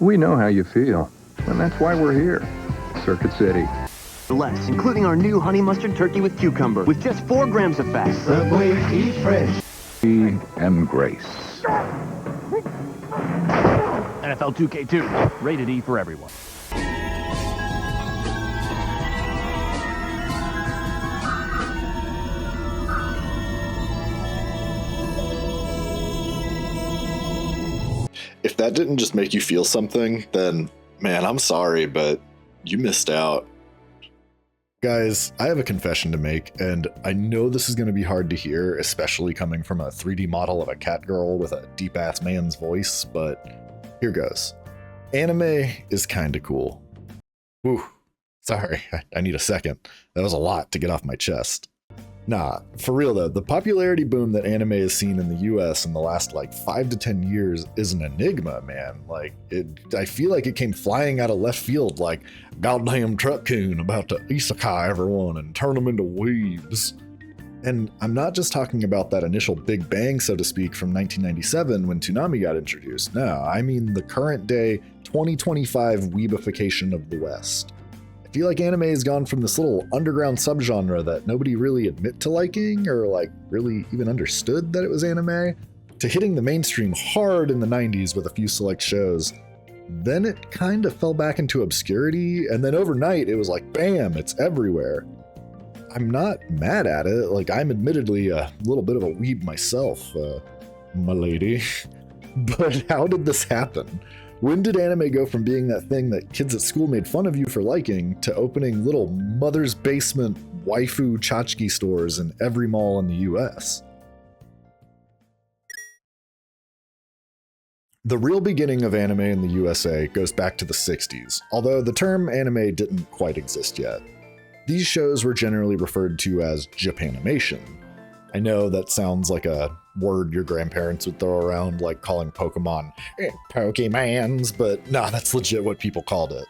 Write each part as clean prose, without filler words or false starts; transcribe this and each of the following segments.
We know how you feel, and that's why we're here. Circuit City. Less, including our new honey mustard turkey with cucumber, with just 4 grams of fat. Subway, eat fresh. Speed and grace. NFL 2K2, rated E for everyone. If that didn't just make you feel something, then, man, I'm sorry, but you missed out. Guys, I have a confession to make, and I know this is going to be hard to hear, especially coming from a 3D model of a catgirl with a deep-ass man's voice, but here goes. Anime is kinda cool. Whew, sorry, I need a second. That was a lot to get off my chest. Nah, for real though, the popularity boom that anime has seen in the US in the last 5 to 10 years is an enigma, man. I feel like it came flying out of left field like goddamn truck-coon about to isekai everyone and turn them into weebs. And I'm not just talking about that initial big bang, so to speak, from 1997 when Toonami got introduced. No, I mean the current day 2025 weebification of the West. I feel like anime has gone from this little underground subgenre that nobody really admit to liking or really even understood that it was anime, to hitting the mainstream hard in the 90s with a few select shows. Then it kind of fell back into obscurity, and then overnight it was like, bam, it's everywhere. I'm not mad at it, I'm admittedly a little bit of a weeb myself, my lady. But how did this happen? When did anime go from being that thing that kids at school made fun of you for liking to opening little mother's basement waifu tchotchke stores in every mall in the US? The real beginning of anime in the USA goes back to the 60s, although the term anime didn't quite exist yet. These shows were generally referred to as Japanamation. I know that sounds like a word your grandparents would throw around, like calling Pokemon Pokemans, but nah, that's legit what people called it.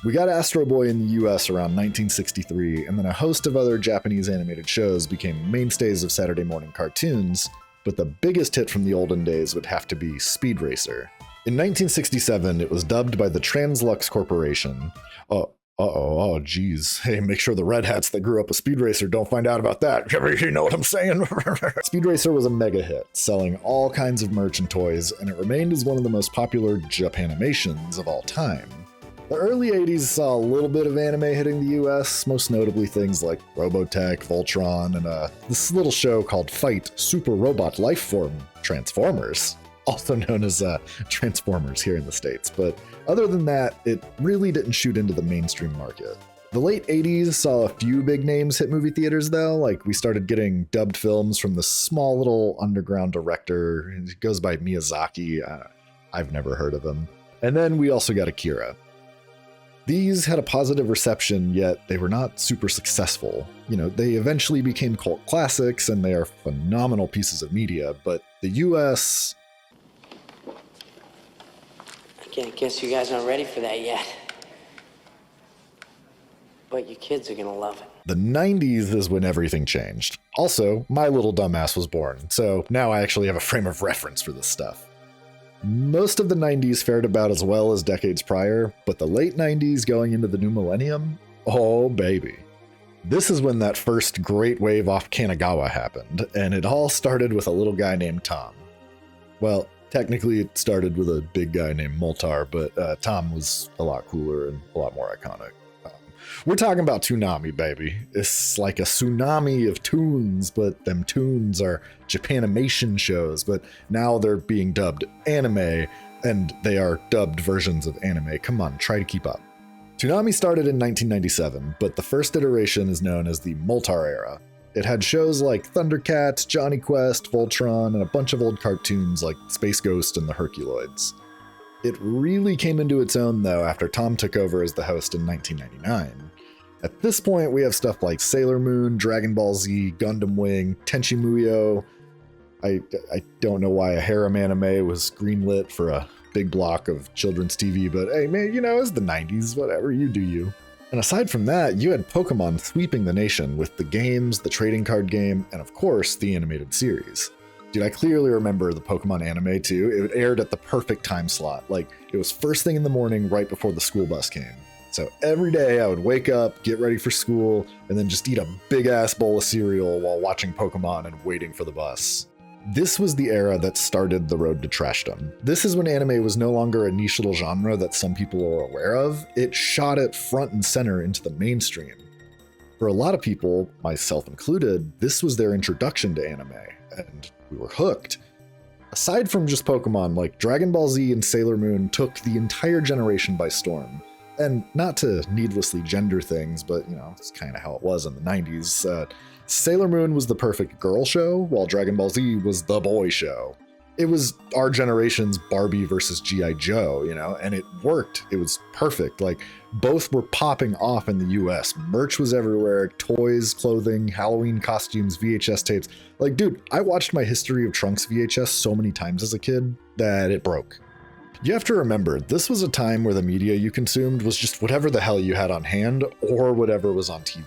We got Astro Boy in the US around 1963, and then a host of other Japanese animated shows became mainstays of Saturday morning cartoons, but the biggest hit from the olden days would have to be Speed Racer. In 1967, it was dubbed by the Translux Corporation. Oh, geez. Hey, make sure the red hats that grew up a Speed Racer don't find out about that. You know what I'm saying? Speed Racer was a mega hit, selling all kinds of merch and toys, and it remained as one of the most popular Japanimations of all time. The early 80s saw a little bit of anime hitting the US, most notably things like Robotech, Voltron, and this little show called Fight Super Robot Lifeform Transformers, also known as Transformers here in the States, but other than that, it really didn't shoot into the mainstream market. The late 80s saw a few big names hit movie theaters though, we started getting dubbed films from this small little underground director, he goes by Miyazaki, I've never heard of him. And then we also got Akira. These had a positive reception, yet they were not super successful. They eventually became cult classics and they are phenomenal pieces of media, but the US... I guess you guys aren't ready for that yet. But you kids are gonna love it. The 90s is when everything changed. Also, my little dumbass was born, so now I actually have a frame of reference for this stuff. Most of the 90s fared about as well as decades prior, but the late 90s going into the new millennium? Oh baby. This is when that first great wave off Kanagawa happened, and it all started with a little guy named Tom. Well, technically, it started with a big guy named Moltar, but Tom was a lot cooler and a lot more iconic. We're talking about Toonami, baby. It's like a tsunami of toons, but them toons are Japanimation shows, but now they're being dubbed anime, and they are dubbed versions of anime. Come on, try to keep up. Toonami started in 1997, but the first iteration is known as the Moltar era. It had shows like Thundercats, Johnny Quest, Voltron, and a bunch of old cartoons like Space Ghost and the Herculoids. It really came into its own, though, after Tom took over as the host in 1999. At this point, we have stuff like Sailor Moon, Dragon Ball Z, Gundam Wing, Tenchi Muyo. I don't know why a harem anime was greenlit for a big block of children's TV, but hey, man, it's the 90s, whatever, you do you. And aside from that, you had Pokemon sweeping the nation with the games, the trading card game, and of course, the animated series. Dude, I clearly remember the Pokemon anime too. It aired at the perfect time slot. Like, it was first thing in the morning right before the school bus came. So every day I would wake up, get ready for school, and then just eat a big ass bowl of cereal while watching Pokemon and waiting for the bus. This was the era that started the road to trashdom. This is when anime was no longer a niche little genre that some people are aware of. It shot it front and center into the mainstream. For a lot of people, myself included, this was their introduction to anime, and we were hooked. Aside from just Pokemon, like Dragon Ball Z and Sailor Moon took the entire generation by storm. And not to needlessly gender things, but you know, it's kind of how it was in the 90s. Sailor Moon was the perfect girl show, while Dragon Ball Z was the boy show. It was our generation's Barbie versus G.I. Joe, you know, and it worked. It was perfect. Like, both were popping off in the US. Merch was everywhere, toys, clothing, Halloween costumes, VHS tapes. Like, dude, I watched my History of Trunks VHS so many times as a kid that it broke. You have to remember, this was a time where the media you consumed was just whatever the hell you had on hand or whatever was on TV.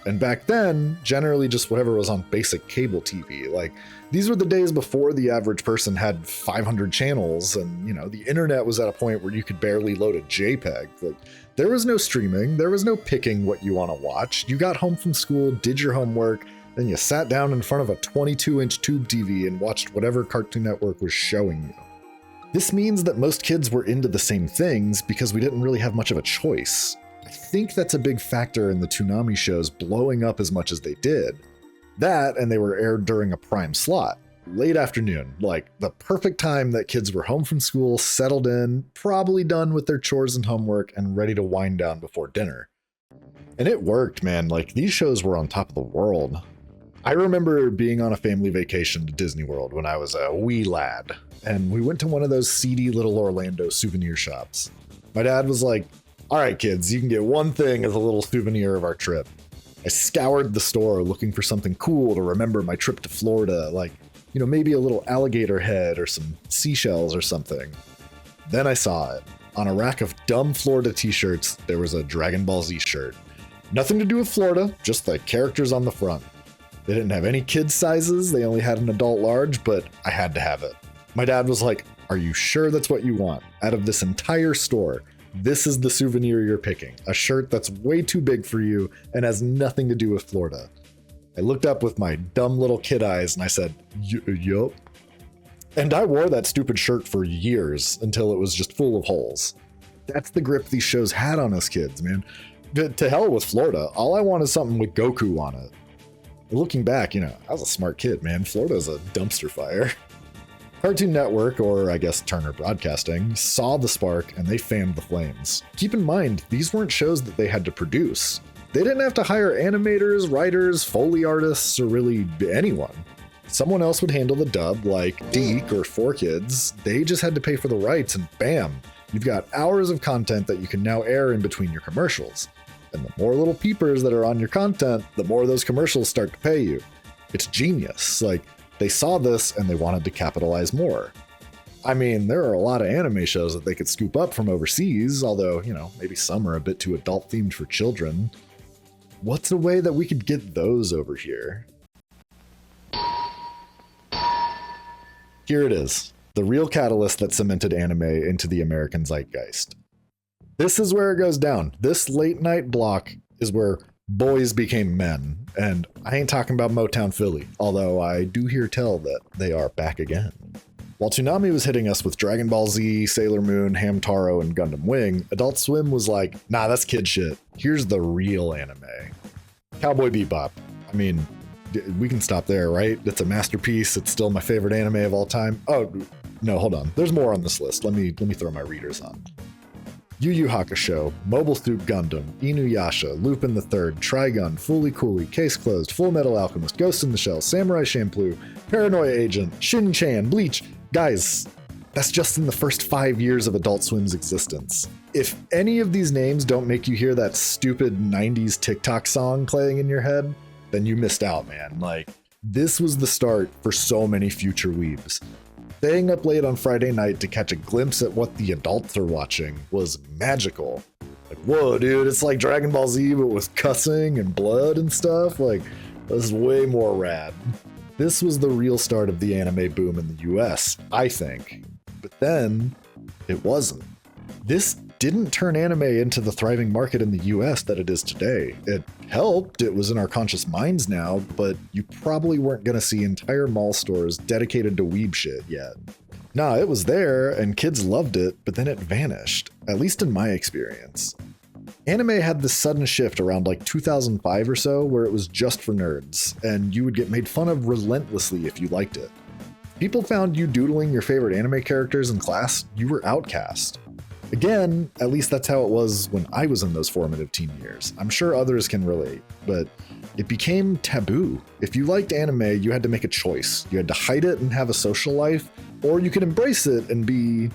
And back then, generally just whatever was on basic cable TV. Like, these were the days before the average person had 500 channels and, you know, the internet was at a point where you could barely load a JPEG. Like, there was no streaming, there was no picking what you want to watch. You got home from school, did your homework, then you sat down in front of a 22-inch tube TV and watched whatever Cartoon Network was showing you. This means that most kids were into the same things because we didn't really have much of a choice. I think that's a big factor in the Toonami shows blowing up as much as they did. That, and they were aired during a prime slot, late afternoon, like the perfect time that kids were home from school, settled in, probably done with their chores and homework, and ready to wind down before dinner. And it worked, man. Like, these shows were on top of the world. I remember being on a family vacation to Disney World when I was a wee lad, and we went to one of those seedy little Orlando souvenir shops. My dad was like, "All right, kids, you can get one thing as a little souvenir of our trip." I scoured the store looking for something cool to remember my trip to Florida, like, you know, maybe a little alligator head or some seashells or something. Then I saw it. On a rack of dumb Florida t-shirts, there was a Dragon Ball Z shirt. Nothing to do with Florida, just the characters on the front. They didn't have any kid sizes, they only had an adult large, but I had to have it. My dad was like, "Are you sure that's what you want? Out of this entire store, this is the souvenir you're picking. A shirt that's way too big for you and has nothing to do with Florida." I looked up with my dumb little kid eyes and I said, "Yup." And I wore that stupid shirt for years until it was just full of holes. That's the grip these shows had on us kids, man. To hell with Florida. All I want is something with Goku on it. Looking back, you know, I was a smart kid, man. Florida's a dumpster fire. Cartoon Network, or I guess Turner Broadcasting, saw the spark and they fanned the flames. Keep in mind, these weren't shows that they had to produce. They didn't have to hire animators, writers, Foley artists, or really anyone. Someone else would handle the dub, like Deke or 4Kids. They just had to pay for the rights and bam, you've got hours of content that you can now air in between your commercials. And the more little peepers that are on your content, the more those commercials start to pay you. It's genius. Like, they saw this and they wanted to capitalize more. I mean, there are a lot of anime shows that they could scoop up from overseas, although, you know, maybe some are a bit too adult themed for children. What's a way that we could get those over here? Here it is, the real catalyst that cemented anime into the American zeitgeist. This is where it goes down. This late night block is where boys became men. And I ain't talking about Motown Philly, although I do hear tell that they are back again. While Toonami was hitting us with Dragon Ball Z, Sailor Moon, Hamtaro, and Gundam Wing, Adult Swim was like, nah, that's kid shit. Here's the real anime. Cowboy Bebop. I mean, we can stop there, right? It's a masterpiece. It's still my favorite anime of all time. Oh, no, hold on. There's more on this list. Let me throw my readers on. Yu Yu Hakusho, Mobile Suit Gundam, Inuyasha, Lupin the Third, Trigun, Fooly Cooly, Case Closed, Full Metal Alchemist, Ghost in the Shell, Samurai Champloo, Paranoia Agent, Shin-Chan, Bleach. Guys, that's just in the first 5 years of Adult Swim's existence. If any of these names don't make you hear that stupid 90s TikTok song playing in your head, then you missed out, man. Like, this was the start for so many future weebs. Staying up late on Friday night to catch a glimpse at what the adults are watching was magical. Like, whoa, dude, it's like Dragon Ball Z, but with cussing and blood and stuff. Like, this is way more rad. This was the real start of the anime boom in the US, I think. But then, it wasn't. This didn't turn anime into the thriving market in the US that it is today. It helped, it was in our conscious minds now, but you probably weren't gonna see entire mall stores dedicated to weeb shit yet. Nah, it was there, and kids loved it, but then it vanished, at least in my experience. Anime had this sudden shift around like 2005 or so, where it was just for nerds, and you would get made fun of relentlessly if you liked it. People found you doodling your favorite anime characters in class, you were outcast. Again, at least that's how it was when I was in those formative teen years. I'm sure others can relate, but it became taboo. If you liked anime, you had to make a choice. You had to hide it and have a social life, or you could embrace it and be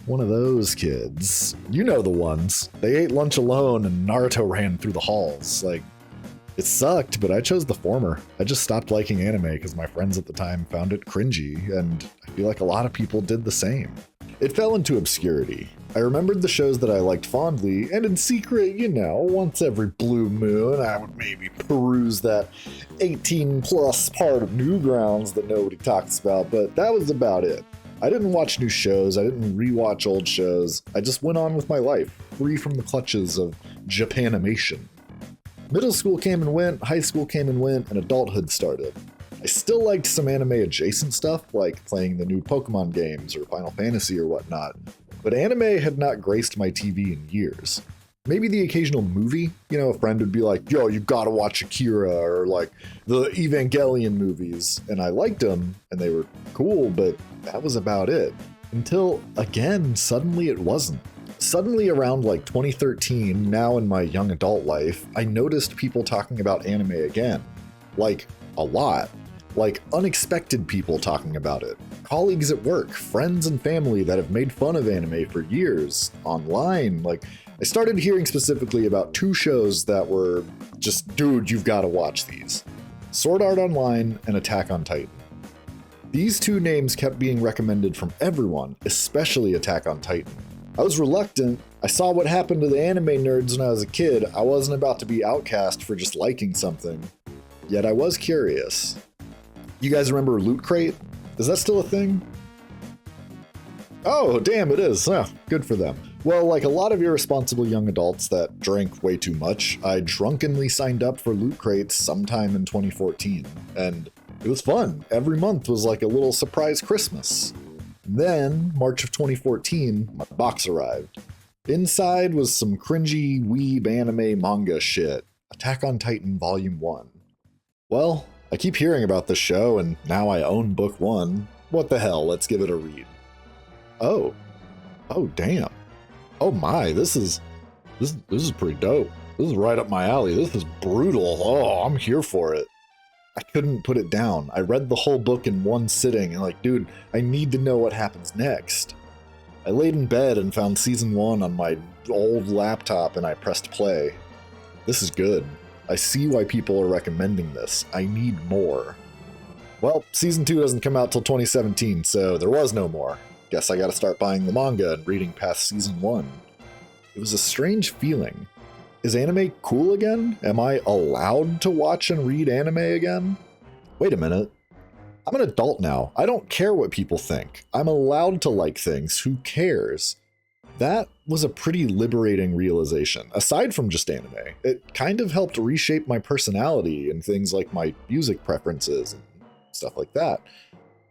one of those kids. You know the ones. They ate lunch alone and Naruto ran through the halls. Like, it sucked, but I chose the former. I just stopped liking anime because my friends at the time found it cringy, and I feel like a lot of people did the same. It fell into obscurity. I remembered the shows that I liked fondly, and in secret, you know, once every blue moon, I would maybe peruse that 18-plus part of Newgrounds that nobody talks about, but that was about it. I didn't watch new shows, I didn't rewatch old shows, I just went on with my life, free from the clutches of Japanamation. Middle school came and went, high school came and went, and adulthood started. I still liked some anime-adjacent stuff, like playing the new Pokemon games or Final Fantasy or whatnot, but anime had not graced my TV in years. Maybe the occasional movie, you know, a friend would be like, yo, you gotta watch Akira, or like the Evangelion movies, and I liked them, and they were cool, but that was about it. Until, again, suddenly it wasn't. Suddenly around like 2013, now in my young adult life, I noticed people talking about anime again. Like, a lot. Like, unexpected people talking about it. Colleagues at work, friends and family that have made fun of anime for years, online. Like, I started hearing specifically about two shows that were just, dude, you've got to watch these. Sword Art Online and Attack on Titan. These two names kept being recommended from everyone, especially Attack on Titan. I was reluctant. I saw what happened to the anime nerds when I was a kid. I wasn't about to be outcast for just liking something. Yet I was curious. You guys remember Loot Crate? Is that still a thing? Oh, damn, it is. Oh, good for them. Well, like a lot of irresponsible young adults that drank way too much, I drunkenly signed up for Loot Crates sometime in 2014. And it was fun. Every month was like a little surprise Christmas. Then, March of 2014, my box arrived. Inside was some cringy weeb anime manga shit. Attack on Titan Volume 1. Well, I keep hearing about this show, and now I own Book 1. What the hell, let's give it a read. Oh, damn. Oh my, this is pretty dope. This is right up my alley. This is brutal. Oh, I'm here for it. I couldn't put it down. I read the whole book in one sitting, and like, dude, I need to know what happens next. I laid in bed and found season 1 on my old laptop, and I pressed play. This is good. I see why people are recommending this. I need more. Well, season 2 doesn't come out till 2017, so there was no more. Guess I gotta start buying the manga and reading past season 1. It was a strange feeling. Is anime cool again? Am I allowed to watch and read anime again? Wait a minute. I'm an adult now. I don't care what people think. I'm allowed to like things. Who cares? That was a pretty liberating realization, aside from just anime. It kind of helped reshape my personality and things like my music preferences and stuff like that.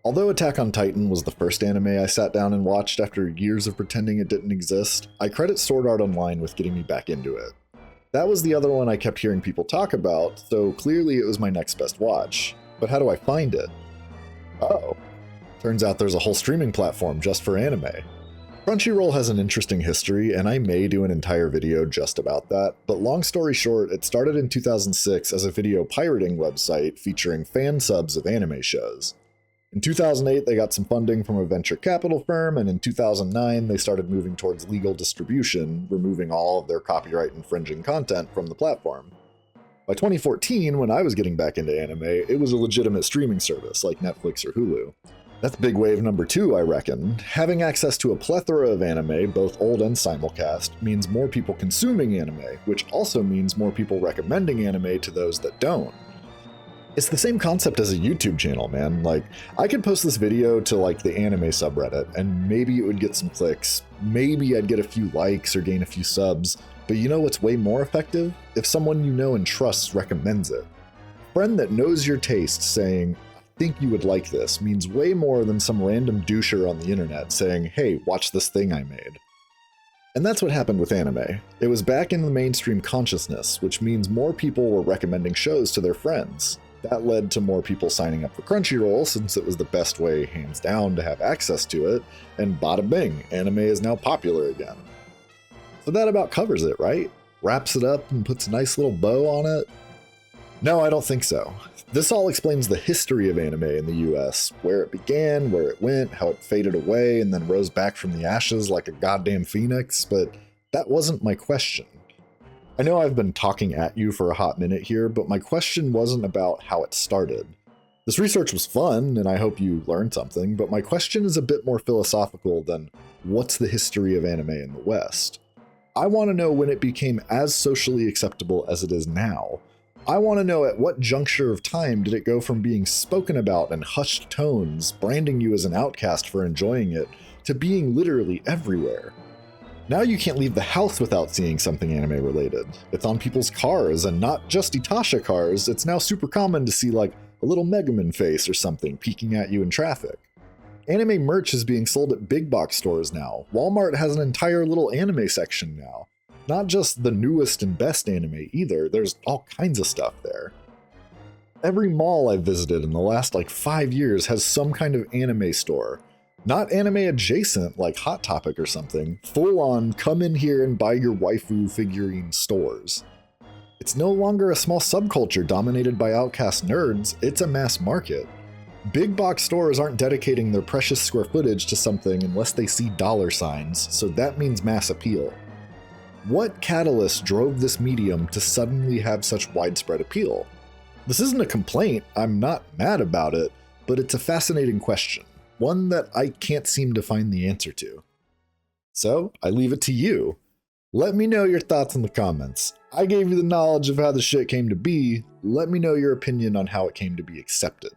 Although Attack on Titan was the first anime I sat down and watched after years of pretending it didn't exist, I credit Sword Art Online with getting me back into it. That was the other one I kept hearing people talk about, so clearly it was my next best watch. But how do I find it? Oh, turns out there's a whole streaming platform just for anime. Crunchyroll has an interesting history, and I may do an entire video just about that, but long story short, it started in 2006 as a video pirating website featuring fan subs of anime shows. In 2008, they got some funding from a venture capital firm, and in 2009, they started moving towards legal distribution, removing all of their copyright-infringing content from the platform. By 2014, when I was getting back into anime, it was a legitimate streaming service like Netflix or Hulu. That's big wave number 2, I reckon. Having access to a plethora of anime, both old and simulcast, means more people consuming anime, which also means more people recommending anime to those that don't. It's the same concept as a YouTube channel, man. Like, I could post this video to like the anime subreddit and maybe it would get some clicks. Maybe I'd get a few likes or gain a few subs. But you know what's way more effective? If someone you know and trust recommends it. A friend that knows your taste saying, I think you would like this, means way more than some random doucher on the internet saying, hey, watch this thing I made. And that's what happened with anime. It was back in the mainstream consciousness, which means more people were recommending shows to their friends. That led to more people signing up for Crunchyroll since it was the best way, hands down, to have access to it, and bada bing, anime is now popular again. So that about covers it, right? Wraps it up and puts a nice little bow on it? No, I don't think so. This all explains the history of anime in the US, where it began, where it went, how it faded away, and then rose back from the ashes like a goddamn phoenix, but that wasn't my question. I know I've been talking at you for a hot minute here, but my question wasn't about how it started. This research was fun, and I hope you learned something, but my question is a bit more philosophical than what's the history of anime in the West? I want to know when it became as socially acceptable as it is now. I want to know at what juncture of time did it go from being spoken about in hushed tones, branding you as an outcast for enjoying it, to being literally everywhere. Now you can't leave the house without seeing something anime related. It's on people's cars, and not just Itasha cars, it's now super common to see like a little Megaman face or something peeking at you in traffic. Anime merch is being sold at big box stores now. Walmart has an entire little anime section now. Not just the newest and best anime either, there's all kinds of stuff there. Every mall I've visited in the last like 5 years has some kind of anime store. Not anime adjacent like Hot Topic or something, full on come in here and buy your waifu figurine stores. It's no longer a small subculture dominated by outcast nerds, it's a mass market. Big box stores aren't dedicating their precious square footage to something unless they see dollar signs, so that means mass appeal. What catalyst drove this medium to suddenly have such widespread appeal? This isn't a complaint, I'm not mad about it, but it's a fascinating question. One that I can't seem to find the answer to. So, I leave it to you. Let me know your thoughts in the comments. I gave you the knowledge of how the shit came to be. Let me know your opinion on how it came to be accepted.